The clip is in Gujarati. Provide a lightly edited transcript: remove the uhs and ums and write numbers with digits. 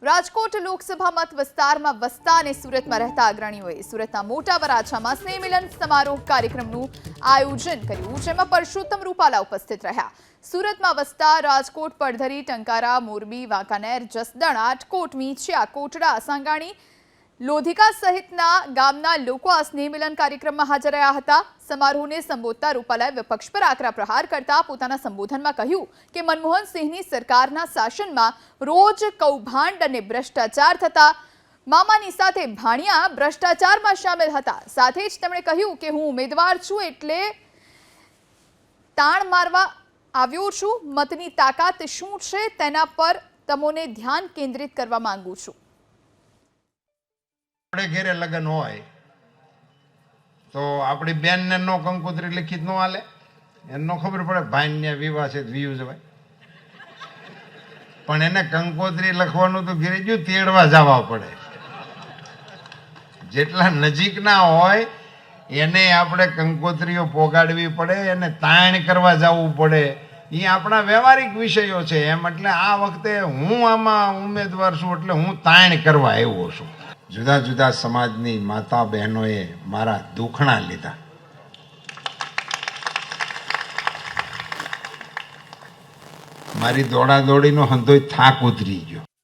રાજકોટ લોકસભા મત વિસ્તારમાં વસતા અને સુરતમાં રહેતા અગ્રણીઓએ સુરતના મોટા વરાછામાં સ્નેહ મિલન સમારોહ કાર્યક્રમનું આયોજન કર્યું, જેમાં પરસોત્તમ રૂપાલા ઉપસ્થિત રહ્યા. સુરતમાં વસતા રાજકોટ, પડધરી, ટંકારા, મોરબી, વાંકાનેર, જસદણ, આટકોટ, મીંછિયા, કોટડા, સાંગાણી, લોધિકા સહિતના ગામના લોકો આ સ્નેહ મિલન કાર્યક્રમમાં હાજર રહ્યા હતા. સમારોહને સંબોધતા રૂપાલાએ વિપક્ષ પર આકરા પ્રહાર કરતા પોતાના સંબોધનમાં કહ્યું કે મનમોહન સિંહની સરકારના શાસનમાં રોજ કૌભાંડ અને ભ્રષ્ટાચાર થતા. મામાની સાથે ભાણિયા ભ્રષ્ટાચારમાં સામેલ હતા. સાથે જ તેમણે કહ્યું કે હું ઉમેદવાર છું એટલે તાણ મારવા આવ્યો છું. મતની તાકાત શું છે તેના પર તમોને ધ્યાન કેન્દ્રિત કરવા માંગુ છું. આપણે ઘેરે લગ્ન હોય તો આપણી બેનને નો કંકોત્રી લિખિત નો હાલે, એને ખબર પડે ભાઈને વિવાહ છે વિયું જવાય, પણ એને કંકોત્રી લખવાનું તો ઘેરે જો તેડવા જવા પડે. જેટલા નજીકના હોય એને આપણે કંકોત્રીઓ પોગાડવી પડે, એને તાણ કરવા જવું પડે. એ આપણા વ્યવહારિક વિષયો છે. એમ એટલે આ વખતે હું આમાં ઉમેદવાર છું એટલે હું તાણ કરવા આવ્યો છું. જુદા જુદા સમાજની માતા બહેનોએ મારા દુખણા લીધા. મારી દોડાદોડીનો હંધોય થાક ઉતરી ગયો.